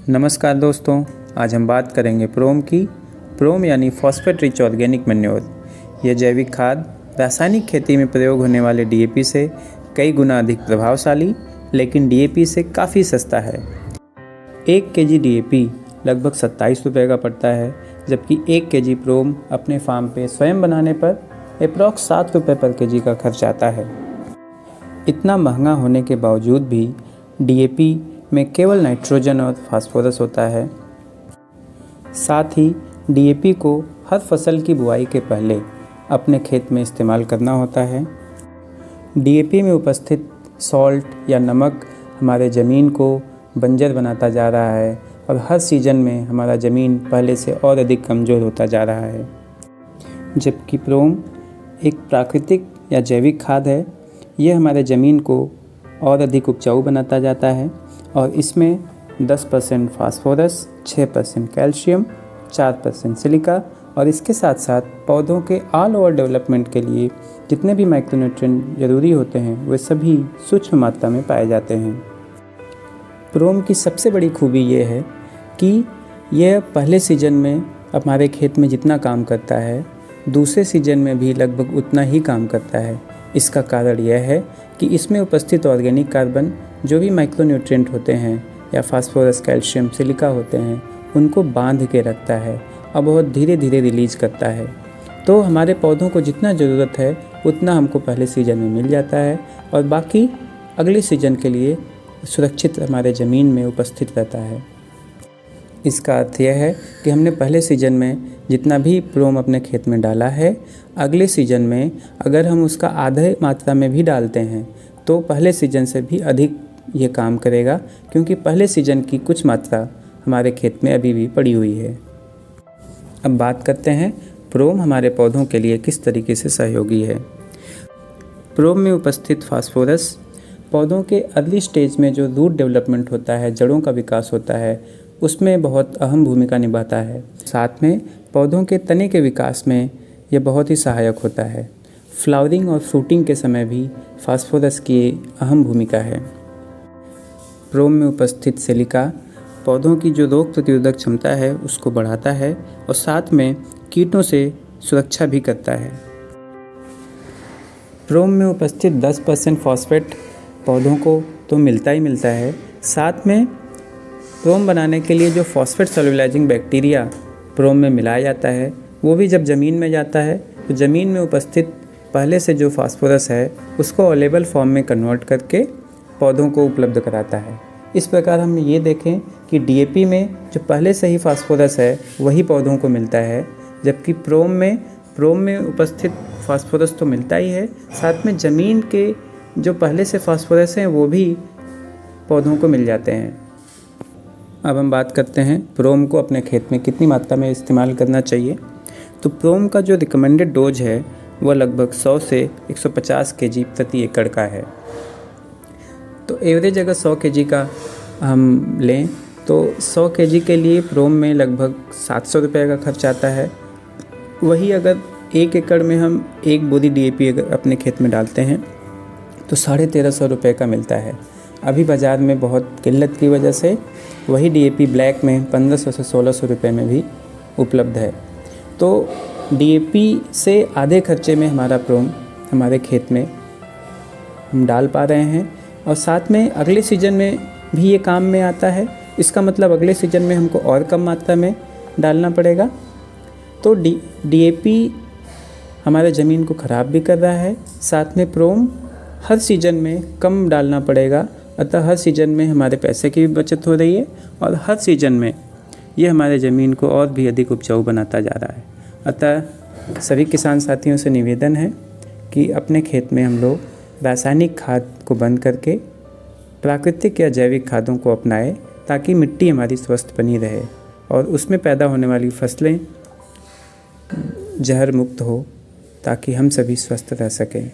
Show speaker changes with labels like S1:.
S1: नमस्कार दोस्तों, आज हम बात करेंगे प्रोम की। प्रोम यानी फॉस्फेट रिच ऑर्गेनिक मैन्योर। यह जैविक खाद रासायनिक खेती में प्रयोग होने वाले डीएपी से कई गुना अधिक प्रभावशाली, लेकिन डीएपी से काफ़ी सस्ता है। 1 केजी डीएपी लगभग 27 रुपये का पड़ता है, जबकि 1 केजी प्रोम अपने फार्म पे स्वयं बनाने पर अप्रॉक्स 7 रुपये पर केजी का खर्च आता है। इतना महंगा होने के बावजूद भी डीएपी में केवल नाइट्रोजन और फास्फोरस होता है। साथ ही डीएपी को हर फसल की बुआई के पहले अपने खेत में इस्तेमाल करना होता है। डीएपी में उपस्थित सॉल्ट या नमक हमारे ज़मीन को बंजर बनाता जा रहा है और हर सीज़न में हमारा ज़मीन पहले से और अधिक कमज़ोर होता जा रहा है। जबकि प्रोम एक प्राकृतिक या जैविक खाद है। यह हमारे ज़मीन को और अधिक उपजाऊ बनाता जाता है और इसमें 10% फास्फोरस, 6% कैल्शियम, 4% सिलिका और इसके साथ साथ पौधों के ऑल ओवर डेवलपमेंट के लिए जितने भी माइक्रोन्यूट्रिएंट ज़रूरी होते हैं वे सभी सूक्ष्म मात्रा में पाए जाते हैं। प्रोम की सबसे बड़ी खूबी ये है कि यह पहले सीजन में हमारे खेत में जितना काम करता है, दूसरे सीजन में भी लगभग उतना ही काम करता है। इसका कारण यह है कि इसमें उपस्थित ऑर्गेनिक कार्बन जो भी माइक्रोन्यूट्रिएंट होते हैं या फास्फोरस, कैल्शियम, सिलिका होते हैं, उनको बांध के रखता है और बहुत धीरे धीरे रिलीज करता है। तो हमारे पौधों को जितना ज़रूरत है उतना हमको पहले सीजन में मिल जाता है और बाकी अगले सीजन के लिए सुरक्षित हमारे ज़मीन में उपस्थित रहता है। इसका अर्थ यह है कि हमने पहले सीजन में जितना भी प्रोम अपने खेत में डाला है, अगले सीजन में अगर हम उसका आधे मात्रा में भी डालते हैं तो पहले सीजन से भी अधिक ये काम करेगा, क्योंकि पहले सीजन की कुछ मात्रा हमारे खेत में अभी भी पड़ी हुई है। अब बात करते हैं प्रोम हमारे पौधों के लिए किस तरीके से सहयोगी है। प्रोम में उपस्थित फास्फोरस पौधों के अर्ली स्टेज में जो रूट डेवलपमेंट होता है, जड़ों का विकास होता है, उसमें बहुत अहम भूमिका निभाता है। साथ में पौधों के तने के विकास में यह बहुत ही सहायक होता है। फ्लावरिंग और फ्रूटिंग के समय भी फास्फोरस की अहम भूमिका है। प्रोम में उपस्थित सिलिका पौधों की जो रोग प्रतिरोधक क्षमता है उसको बढ़ाता है और साथ में कीटों से सुरक्षा भी करता है। प्रोम में उपस्थित 10% फॉस्फेट पौधों को तो मिलता ही मिलता है, साथ में प्रोम बनाने के लिए जो फॉस्फेट सोल्यूलाइजिंग बैक्टीरिया प्रोम में मिलाया जाता है, वो भी जब ज़मीन में जाता है तो ज़मीन में उपस्थित पहले से जो फास्फोरस है उसको अवेलेबल फॉर्म में कन्वर्ट करके पौधों को उपलब्ध कराता है। इस प्रकार हम ये देखें कि डीएपी में जो पहले से ही फास्फोरस है वही पौधों को मिलता है, जबकि प्रोम में उपस्थित फास्फोरस तो मिलता ही है, साथ में ज़मीन के जो पहले से फास्फोरस हैं वो भी पौधों को मिल जाते हैं। अब हम बात करते हैं प्रोम को अपने खेत में कितनी मात्रा में इस्तेमाल करना चाहिए। तो प्रोम का जो रिकमेंडेड डोज है वह लगभग 100 से 150 केजी प्रति एकड़ का है। तो एवरेज अगर 100 केजी का हम लें तो 100 केजी के लिए प्रोम में लगभग 700 रुपये का खर्च आता है। वही अगर 1 एकड़ में हम 1 बोरी डीएपी अगर अपने खेत में डालते हैं तो 1350 रुपये का मिलता है। अभी बाज़ार में बहुत किल्लत की वजह से वही डीएपी ब्लैक में 1500 से 1600 रुपये में भी उपलब्ध है। तो डीएपी से आधे खर्चे में हमारा प्रोम हमारे खेत में हम डाल पा रहे हैं और साथ में अगले सीजन में भी ये काम में आता है। इसका मतलब अगले सीजन में हमको और कम मात्रा में डालना पड़ेगा। तो डीएपी हमारे ज़मीन को ख़राब भी कर रहा है, साथ में प्रोम हर सीज़न में कम डालना पड़ेगा। अतः हर सीज़न में हमारे पैसे की भी बचत हो रही है और हर सीज़न में ये हमारे ज़मीन को और भी अधिक उपजाऊ बनाता जा रहा है। अतः सभी किसान साथियों से निवेदन है कि अपने खेत में हम लोग रासायनिक खाद को बंद करके प्राकृतिक या जैविक खादों को अपनाएं, ताकि मिट्टी हमारी स्वस्थ बनी रहे और उसमें पैदा होने वाली फसलें जहर मुक्त हो, ताकि हम सभी स्वस्थ रह सकें।